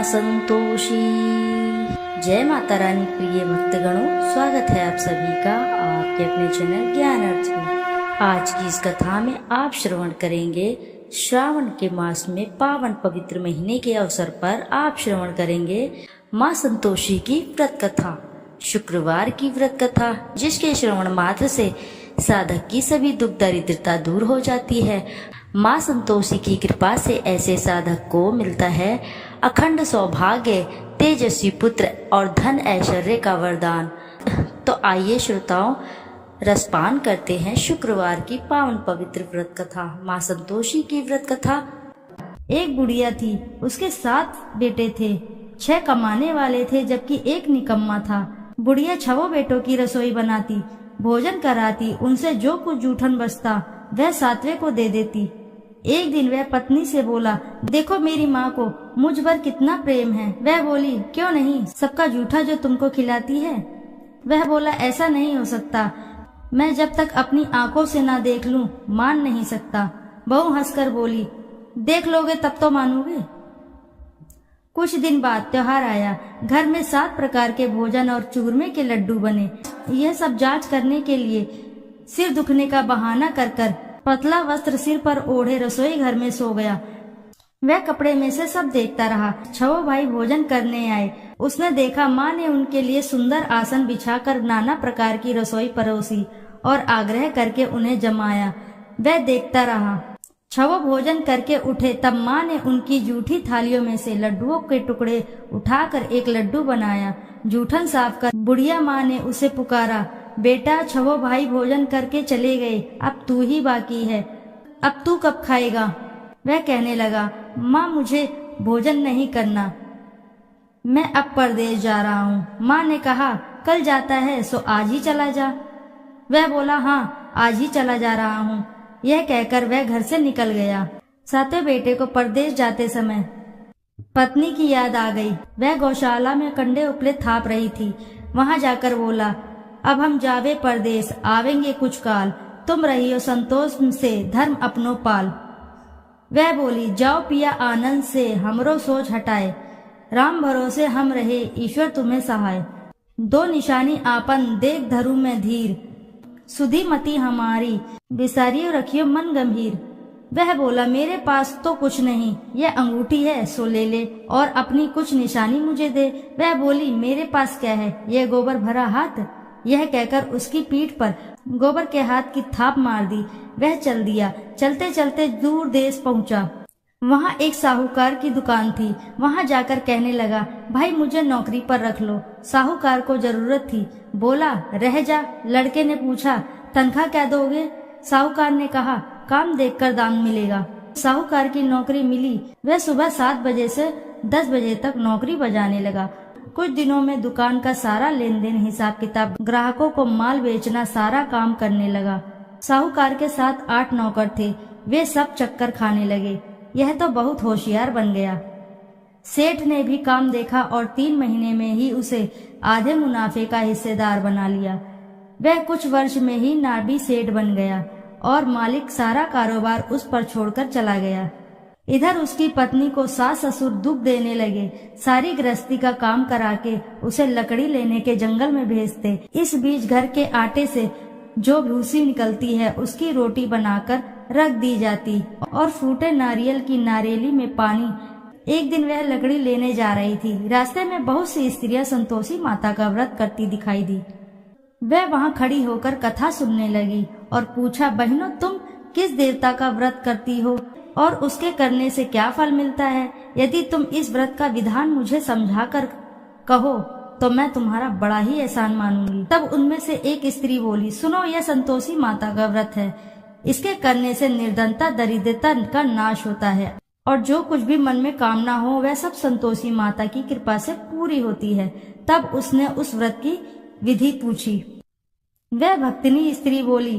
संतोषी। जय माता रानी प्रिय भक्तगणों, स्वागत है आप सभी का आपके अपने चैनल ज्ञान अर्थ में। आज की इस कथा में आप श्रवण करेंगे श्रावण के मास में पावन पवित्र महीने के अवसर पर आप श्रवण करेंगे माँ संतोषी की व्रत कथा, शुक्रवार की व्रत कथा, जिसके श्रवण मात्र से साधक की सभी दुख दरिद्रता दूर हो जाती है। माँ संतोषी की कृपा से ऐसे साधक को मिलता है अखंड सौभाग्य, तेजस्वी पुत्र और धन ऐश्वर्य का वरदान। तो आइए श्रोताओं, रसपान करते हैं शुक्रवार की पावन पवित्र व्रत कथा, माँ संतोषी की व्रत कथा। एक बुढ़िया थी, उसके 7 बेटे थे। 6 कमाने वाले थे जबकि एक निकम्मा था। बुढ़िया 6 बेटों की रसोई बनाती, भोजन कराती, उनसे जो कुछ जूठन बचता वह 7वें को दे देती। एक दिन वह पत्नी से बोला, देखो मेरी माँ को मुझ पर कितना प्रेम है। वह बोली, क्यों नहीं, सबका जूठा जो तुमको खिलाती है। वह बोला, ऐसा नहीं हो सकता, मैं जब तक अपनी आंखों से ना देख लूं मान नहीं सकता। बहू हंसकर बोली, देख लोगे तब तो मानोगे। कुछ दिन बाद त्योहार आया। घर में 7 प्रकार के भोजन और चूरमे के लड्डू बने। यह सब जांच करने के लिए सिर दुखने का बहाना कर पतला वस्त्र सिर पर ओढ़े रसोई घर में सो गया। वह कपड़े में से सब देखता रहा। 6 भाई भोजन करने आए। उसने देखा माँ ने उनके लिए सुंदर आसन बिछाकर नाना प्रकार की रसोई परोसी और आग्रह करके उन्हें जमाया। वह देखता रहा। 6 भोजन करके उठे तब माँ ने उनकी जूठी थालियों में से लड्डुओं के टुकड़े उठाकर एक लड्डू बनाया। जूठन साफ कर बुढ़िया माँ ने उसे पुकारा, बेटा 6 भाई भोजन करके चले गए, अब तू ही बाकी है, अब तू कब खाएगा। वह कहने लगा, माँ मुझे भोजन नहीं करना, मैं अब परदेश जा रहा हूँ। माँ ने कहा, कल जाता है सो आज ही चला जा। वह बोला, हाँ आज ही चला जा रहा हूँ। यह कहकर वह घर से निकल गया। 7वें बेटे को परदेश जाते समय पत्नी की याद आ गई। वह गौशाला में कंडे उपले थाप रही थी। वहां जाकर बोला, अब हम जावे परदेश, आवेंगे कुछ काल, तुम रहियो संतोष से धर्म अपनो पाल। वह बोली, जाओ पिया आनंद से, हमरो सोच हटाए, राम भरोसे हम रहे, ईश्वर तुम्हें सहाय। 2 निशानी आपन देख धरू में धीर, सुधी मती हमारी, बिसारियो रखियो मन गंभीर। वह बोला, मेरे पास तो कुछ नहीं, यह अंगूठी है सो ले ले और अपनी कुछ निशानी मुझे दे। वह बोली, मेरे पास क्या है, यह गोबर भरा हाथ। यह कहकर उसकी पीठ पर गोबर के हाथ की थाप मार दी। वह चल दिया। चलते चलते दूर देश पहुंचा। वहां एक साहूकार की दुकान थी। वहां जाकर कहने लगा, भाई मुझे नौकरी पर रख लो। साहूकार को जरूरत थी। बोला, रह जा। लड़के ने पूछा, तनख्वाह क्या दोगे। साहूकार ने कहा, काम देखकर दाम मिलेगा। साहूकार की नौकरी मिली। वह सुबह 7 बजे से 10 बजे तक नौकरी बजाने लगा। कुछ दिनों में दुकान का सारा लेन देन, हिसाब किताब, ग्राहकों को माल बेचना, सारा काम करने लगा। साहूकार के साथ 8 नौकर थे। वे सब चक्कर खाने लगे। यह तो बहुत होशियार बन गया। सेठ ने भी काम देखा और 3 महीने में ही उसे आधे मुनाफे का हिस्सेदार बना लिया। वह कुछ वर्ष में ही नाबी सेठ बन गया और मालिक सारा कारोबार उस पर छोड़कर चला गया। इधर उसकी पत्नी को सास ससुर दुख देने लगे। सारी गृहस्थी का काम करा के उसे लकड़ी लेने के जंगल में भेजते। इस बीच घर के आटे से जो भूसी निकलती है उसकी रोटी बनाकर रख दी जाती और फूटे नारियल की नारेली में पानी। एक दिन वह लकड़ी लेने जा रही थी। रास्ते में बहुत सी स्त्रियां संतोषी माता का व्रत करती दिखाई दी। वह वहां खड़ी होकर कथा सुनने लगी और पूछा, बहनों तुम किस देवता का व्रत करती हो और उसके करने से क्या फल मिलता है। यदि तुम इस व्रत का विधान मुझे समझा कर कहो तो मैं तुम्हारा बड़ा ही एहसान मानूंगी। तब उनमें से एक स्त्री बोली, सुनो, यह संतोषी माता का व्रत है। इसके करने से निर्धनता दरिद्रता का नाश होता है और जो कुछ भी मन में कामना हो वह सब संतोषी माता की कृपा से पूरी होती है। तब उसने उस व्रत की विधि पूछी। वह भक्तिनी स्त्री बोली,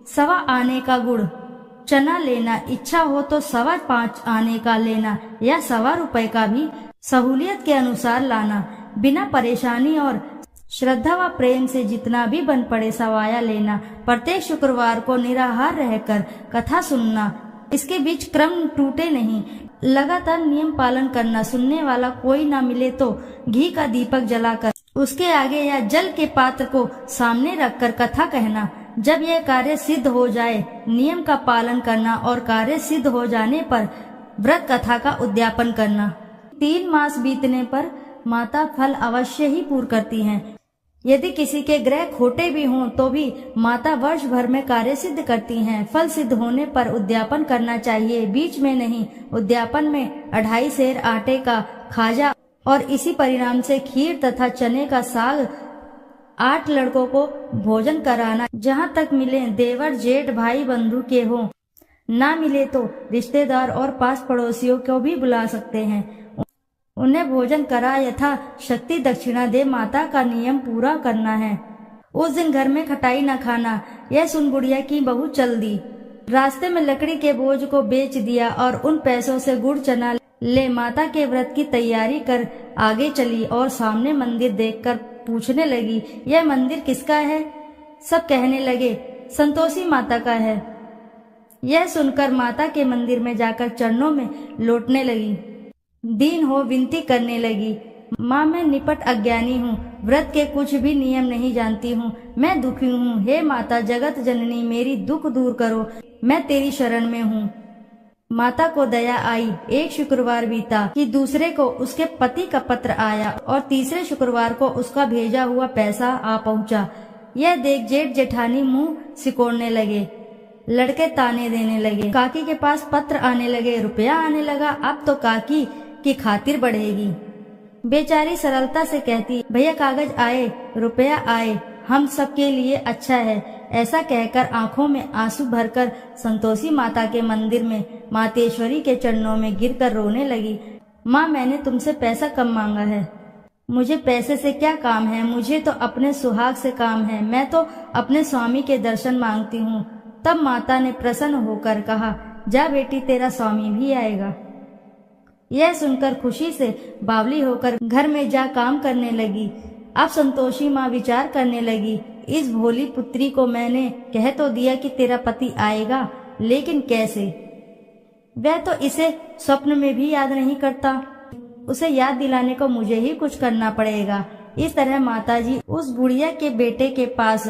1.25 आने का गुड़, चना लेना, इच्छा हो तो 5.25 आने का लेना या 1.25 रुपए का भी सहूलियत के अनुसार लाना। बिना परेशानी और श्रद्धा व प्रेम से जितना भी बन पड़े सवाया लेना। प्रत्येक शुक्रवार को निराहार रहकर कथा सुनना। इसके बीच क्रम टूटे नहीं। लगातार नियम पालन करना, सुनने वाला कोई ना मिले तो घी का दीपक जलाकर उसके आगे या जल के पात्र को सामने रखकर कथा कहना। जब यह कार्य सिद्ध हो जाए, नियम का पालन करना और कार्य सिद्ध हो जाने पर व्रत कथा का उद्यापन करना। 3 मास बीतने पर माता फल अवश्य ही पूर्ण करती हैं। यदि किसी के ग्रह खोटे भी हों तो भी माता वर्ष भर में कार्य सिद्ध करती हैं। फल सिद्ध होने पर उद्यापन करना चाहिए, बीच में नहीं। उद्यापन में 2.5 सेर आटे का खाजा और इसी परिणाम से खीर तथा चने का साग 8 लड़कों को भोजन कराना। जहाँ तक मिले देवर जेठ भाई बंधु के हों, ना मिले तो रिश्तेदार और पास पड़ोसियों को भी बुला सकते हैं। उन्हें भोजन करा यथा शक्ति दक्षिणा दे माता का नियम पूरा करना है। उस दिन घर में खटाई न खाना। यह सुन बुढ़िया की बहू चल दी। रास्ते में लकड़ी के बोझ को बेच दिया और उन पैसों से गुड़ चना ले माता के व्रत की तैयारी कर आगे चली और सामने मंदिर देखकर पूछने लगी, यह मंदिर किसका है? सब कहने लगे, संतोषी माता का है। यह सुनकर माता के मंदिर में जाकर चरणों में लौटने लगी। दीन हो विनती करने लगी, माँ मैं निपट अज्ञानी हूँ, व्रत के कुछ भी नियम नहीं जानती हूँ, मैं दुखी हूँ। हे माता जगत जननी, मेरी दुख दूर करो, मैं तेरी शरण में हूँ। माता को दया आई। एक शुक्रवार बीता कि दूसरे को उसके पति का पत्र आया और तीसरे शुक्रवार को उसका भेजा हुआ पैसा आ पहुँचा। यह देख जेठ जेठानी मुंह सिकोड़ने लगे, लड़के ताने देने लगे। काकी के पास पत्र आने लगे, रुपया आने लगा। अब तो काकी की खातिर बढ़ेगी। बेचारी सरलता से कहती, भैया कागज आए, रुपया आए, हम सबके लिए अच्छा है। ऐसा कहकर आंखों में आंसू भरकर संतोषी माता के मंदिर में मातेश्वरी के चरणों में गिरकर रोने लगी। माँ मैंने तुमसे पैसा कम मांगा है, मुझे पैसे से क्या काम है, मुझे तो अपने सुहाग से काम है, मैं तो अपने स्वामी के दर्शन मांगती हूँ। तब माता ने प्रसन्न होकर कहा, जा बेटी तेरा स्वामी भी आएगा। यह सुनकर खुशी से बावली होकर घर में जा काम करने लगी। अब संतोषी माँ विचार करने लगी, इस भोली पुत्री को मैंने कह तो दिया कि तेरा पति आएगा, लेकिन कैसे? वह तो इसे स्वप्न में भी याद नहीं करता, उसे याद दिलाने को मुझे ही कुछ करना पड़ेगा। इस तरह माताजी उस बुढ़िया के बेटे के पास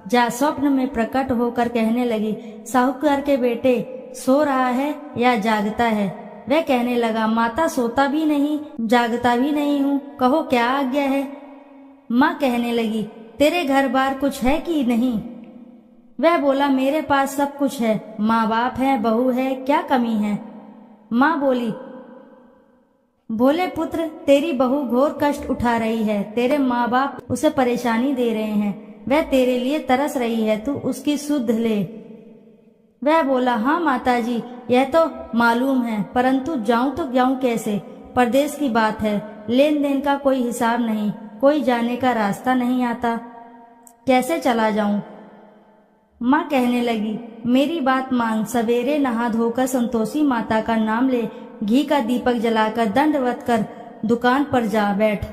जा स्वप्न में प्रकट होकर कहने लगी, साहूकार के बेटे सो रहा है या जागता है? वह कहने लगा, माता सोता भी नहीं जागता भी नहीं हूँ, कहो क्या आज्ञा है? माँ कहने लगी, तेरे घर बार कुछ है कि नहीं? वह बोला, मेरे पास सब कुछ है, माँ बाप है, बहू है, क्या कमी है? माँ बोली, बोले पुत्र तेरी बहू घोर कष्ट उठा रही है, तेरे माँ बाप उसे परेशानी दे रहे हैं, वह तेरे लिए तरस रही है, तू उसकी सुध ले। वह बोला, हाँ माताजी यह तो मालूम है, परंतु जाऊं तो जाऊं कैसे? परदेश की बात है, लेन देन का कोई हिसाब नहीं, कोई जाने का रास्ता नहीं आता, कैसे चला जाऊं? माँ कहने लगी, मेरी बात मान, सवेरे नहा धोकर संतोषी माता का नाम ले, घी का दीपक जलाकर दंडवत कर दुकान पर जा बैठ।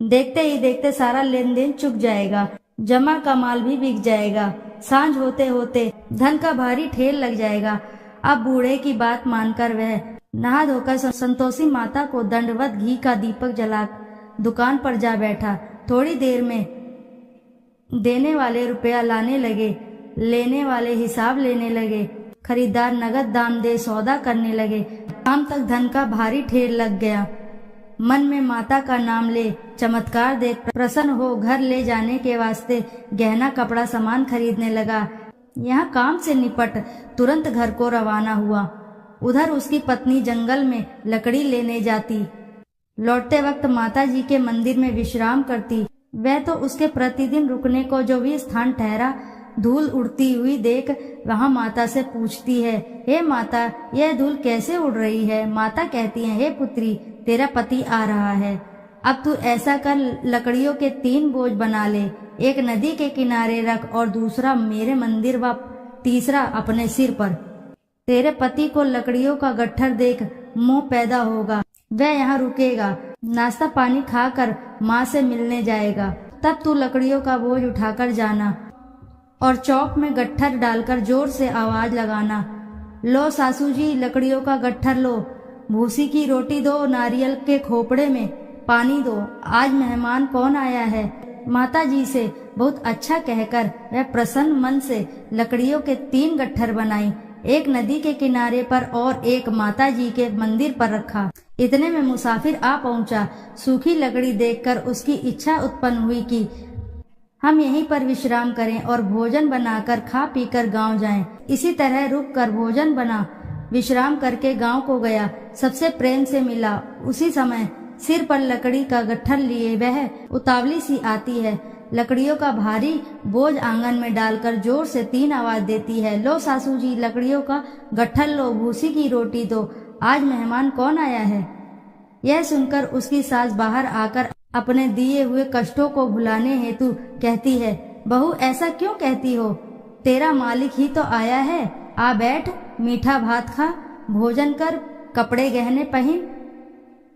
देखते ही देखते सारा लेन देन चुक जाएगा, जमा का माल भी बिक जाएगा, सांझ होते होते धन का भारी ठेल लग जाएगा। अब बूढ़े की बात मानकर वह नहा धोकर संतोषी माता को दंडवत घी का दीपक जला दुकान पर जा बैठा। थोड़ी देर में देने वाले रुपया लाने लगे, लेने वाले हिसाब लेने लगे, खरीदार नगद दाम दे सौदा करने लगे। शाम तक धन का भारी ठेल लग गया। मन में माता का नाम ले, चमत्कार देख प्रसन्न हो घर ले जाने के वास्ते गहना कपड़ा सामान खरीदने लगा। यहाँ काम से निपट तुरंत घर को रवाना हुआ। उधर उसकी पत्नी जंगल में लकड़ी लेने जाती, लौटते वक्त माता जी के मंदिर में विश्राम करती। वह तो उसके प्रतिदिन रुकने को जो भी स्थान ठहरा, धूल उड़ती हुई देख वहाँ माता से पूछती है, हे माता यह धूल कैसे उड़ रही है? माता कहती है, हे पुत्री तेरा पति आ रहा है, अब तू ऐसा कर लकड़ियों के 3 बोझ बना ले, एक नदी के किनारे रख और दूसरा मेरे मंदिर व तीसरा अपने सिर पर। तेरे पति को लकड़ियों का गट्ठर देख मोह पैदा होगा, वह यहाँ रुकेगा, नाश्ता पानी खाकर माँ से मिलने जाएगा। तब तू लकड़ियों का बोझ उठाकर जाना और चौक में गट्ठर डालकर जोर से आवाज लगाना, लो सासू जी लकड़ियों का गट्ठर लो। भूसी की रोटी दो, नारियल के खोपड़े में पानी दो, आज मेहमान कौन आया है। माता जी से बहुत अच्छा कहकर वह प्रसन्न मन से लकड़ियों के 3 गट्ठर बनाई, एक नदी के किनारे पर और एक माता जी के मंदिर पर रखा। इतने में मुसाफिर आ पहुंचा। सूखी लकड़ी देखकर उसकी इच्छा उत्पन्न हुई कि हम यहीं पर विश्राम करें और भोजन बनाकर खा पीकर गांव जाएं। इसी तरह रुक कर भोजन बना विश्राम करके गांव को गया। सबसे प्रेम से मिला। उसी समय सिर पर लकड़ी का गट्ठर लिए वह उतावली सी आती है। लकड़ियों का भारी बोझ आंगन में डालकर जोर से 3 आवाज देती है, लो सासू जी, लकड़ियों का गट्ठर लो, भूसी की रोटी दो, आज मेहमान कौन आया है। यह सुनकर उसकी सास बाहर आकर अपने दिए हुए कष्टों को भुलाने हेतु कहती है, बहू ऐसा क्यों कहती हो, तेरा मालिक ही तो आया है, आ बैठ, मीठा भात खा, भोजन कर, कपड़े गहने पहन।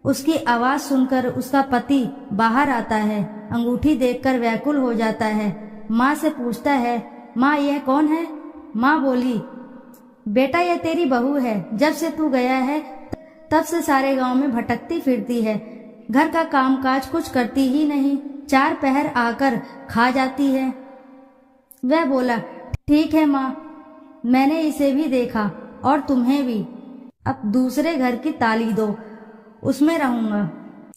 उसकी आवाज सुनकर उसका पति बाहर आता है। अंगूठी देखकर व्याकुल हो जाता है। माँ से पूछता है, माँ यह कौन है। माँ बोली, बेटा यह तेरी बहू है, जब से तू गया है तब से सारे गांव में भटकती फिरती है, घर का कामकाज कुछ करती ही नहीं, 4 पहर आकर खा जाती है। वह बोला, ठीक है माँ, मैंने इसे भी देखा और तुम्हें भी, अब दूसरे घर की ताली दो, उसमें रहूंगा।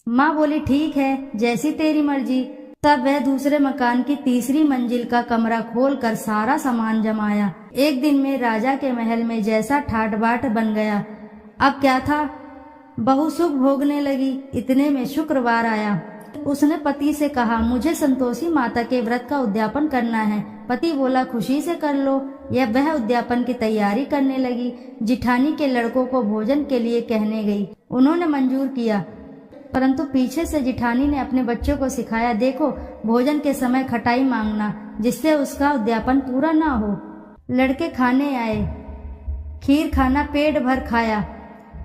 माँ बोली, ठीक है, जैसी तेरी मर्जी। तब वह दूसरे मकान की 3री मंजिल का कमरा खोलकर सारा सामान जमाया। एक दिन में राजा के महल में जैसा ठाट बाट बन गया। अब क्या था, बहू सुख भोगने लगी। इतने में शुक्रवार आया। उसने पति से कहा, मुझे संतोषी माता के व्रत का उद्यापन करना है। पति बोला, खुशी से कर लो। यह वह उद्यापन की तैयारी करने लगी। जिठानी के लड़कों को भोजन के लिए कहने गई। उन्होंने मंजूर किया, परंतु पीछे से जिठानी ने अपने बच्चों को सिखाया, देखो भोजन के समय खटाई मांगना, जिससे उसका उद्यापन पूरा ना हो। लड़के खाने आए। खीर खाना पेट भर खाया,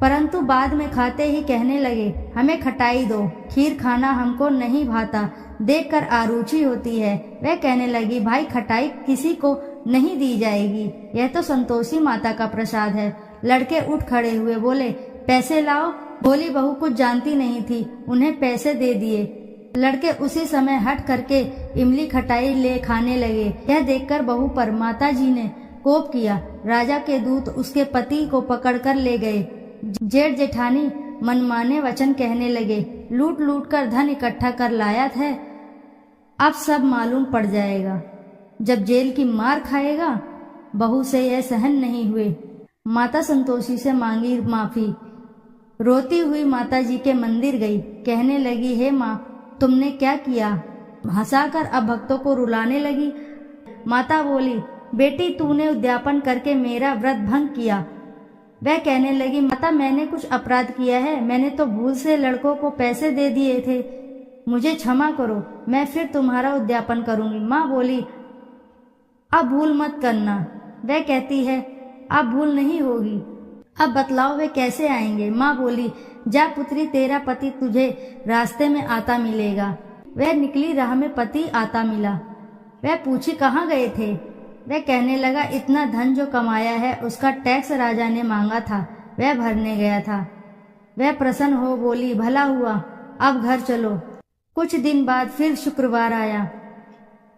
परंतु बाद में खाते ही कहने लगे, हमें खटाई दो, खीर खाना हमको नहीं भाता, देखकर आरुचि होती है। वह कहने लगी, भाई खटाई किसी को नहीं दी जाएगी, यह तो संतोषी माता का प्रसाद है। लड़के उठ खड़े हुए, बोले, पैसे लाओ। बोली बहू कुछ जानती नहीं थी, उन्हें पैसे दे दिए। लड़के उसी समय हट करके इमली खटाई ले खाने लगे। यह देखकर बहू पर माता जी ने कोप किया। राजा के दूत उसके पति को पकड़कर ले गए। जेठ जेठानी मनमाने वचन कहने लगे, लूट लूट कर धन इकट्ठा कर लाया है, अब सब मालूम पड़ जाएगा, जब जेल की मार खाएगा। बहू से यह सहन नहीं हुए। माता संतोषी से मांगी माफी। रोती हुई माता जी के मंदिर गई। कहने लगी, हे माँ, तुमने क्या किया। हंसाकर अब भक्तों को रुलाने लगी। माता बोली, बेटी तूने उद्यापन करके मेरा व्रत भंग किया। वह कहने लगी, माता मैंने कुछ अपराध किया है, मैंने तो भूल से लड़कों को पैसे दे दिए थे, मुझे क्षमा करो, मैं फिर तुम्हारा उद्यापन करूंगी। माँ बोली, अब भूल मत करना। वह कहती है, अब भूल नहीं होगी, अब बतलाओ वे कैसे आएंगे। माँ बोली, जा पुत्री, तेरा पति तुझे रास्ते में आता मिलेगा। वह निकली, राह में पति आता मिला। वह पूछी, कहाँ गए थे। वह कहने लगा, इतना धन जो कमाया है उसका टैक्स राजा ने मांगा था, वह भरने गया था। वह प्रसन्न हो बोली, भला हुआ, अब घर चलो। कुछ दिन बाद फिर शुक्रवार आया।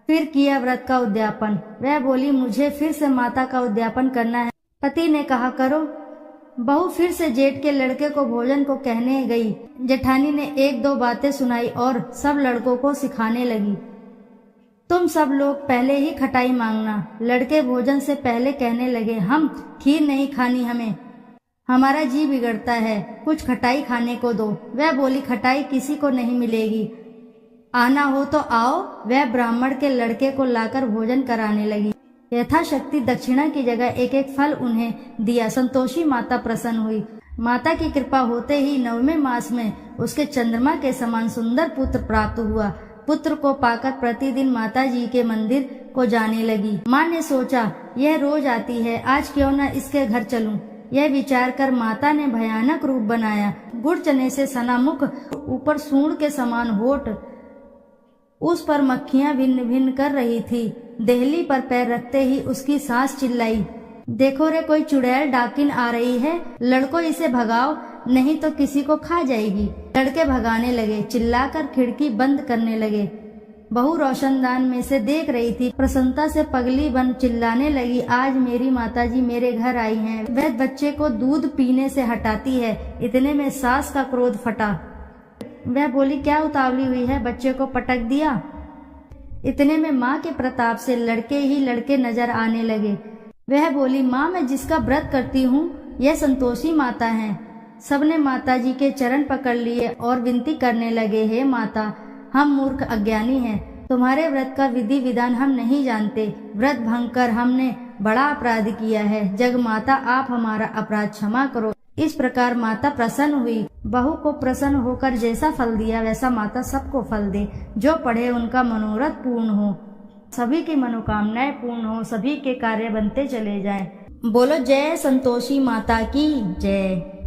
फिर किया व्रत का उद्यापन। वह बोली, मुझे फिर से माता का उद्यापन करना है। पति ने कहा, करो। बहू फिर से जेठ के लड़के को भोजन को कहने गई। जेठानी ने 1-2 बातें सुनाई और सब लड़कों को सिखाने लगी, तुम सब लोग पहले ही खटाई मांगना। लड़के भोजन से पहले कहने लगे, हम खीर नहीं खानी, हमारा जी बिगड़ता है, कुछ खटाई खाने को दो। वह बोली, खटाई किसी को नहीं मिलेगी, आना हो तो आओ। वह ब्राह्मण के लड़के को लाकर भोजन कराने लगी। यथाशक्ति दक्षिणा की जगह 1-1 फल उन्हें दिया। संतोषी माता प्रसन्न हुई। माता की कृपा होते ही 9वें मास में उसके चंद्रमा के समान सुंदर पुत्र प्राप्त हुआ। पुत्र को पाकर प्रतिदिन माता जी के मंदिर को जाने लगी। माँ ने सोचा, यह रोज आती है, आज क्यों न इसके घर चलूं। यह विचार कर माता ने भयानक रूप बनाया। गुड़ चने से सना मुख, ऊपर सूंड के समान होठ, उस पर मक्खियां भिन्न भिन्न कर रही थी। देहली पर पैर रखते ही उसकी सास चिल्लाई, देखो रे, कोई चुड़ैल डाकिन आ रही है, लड़को इसे भगाओ। नहीं तो किसी को खा जाएगी। लड़के भगाने लगे, चिल्लाकर खिड़की बंद करने लगे। बहू रोशनदान में से देख रही थी। प्रसन्नता से पगली बन चिल्लाने लगी, आज मेरी माताजी मेरे घर आई हैं। वह बच्चे को दूध पीने से हटाती है। इतने में सास का क्रोध फटा। वह बोली, क्या उतावली हुई है, बच्चे को पटक दिया। इतने में माँ के प्रताप से लड़के ही लड़के नजर आने लगे। वह बोली, माँ मैं जिसका व्रत करती हूँ यह संतोषी माता हैं। सबने माताजी के चरण पकड़ लिए और विनती करने लगे, हे माता, हम मूर्ख अज्ञानी हैं, तुम्हारे व्रत का विधि विधान हम नहीं जानते। व्रत भंग कर हमने बड़ा अपराध किया है। जग माता आप हमारा अपराध क्षमा करो। इस प्रकार माता प्रसन्न हुई। बहू को प्रसन्न होकर जैसा फल दिया वैसा माता सबको फल दे। जो पढ़े उनका मनोरथ पूर्ण हो, सभी की मनोकामनाएं पूर्ण हो, सभी के कार्य बनते चले जाएं। बोलो जय संतोषी माता की जय।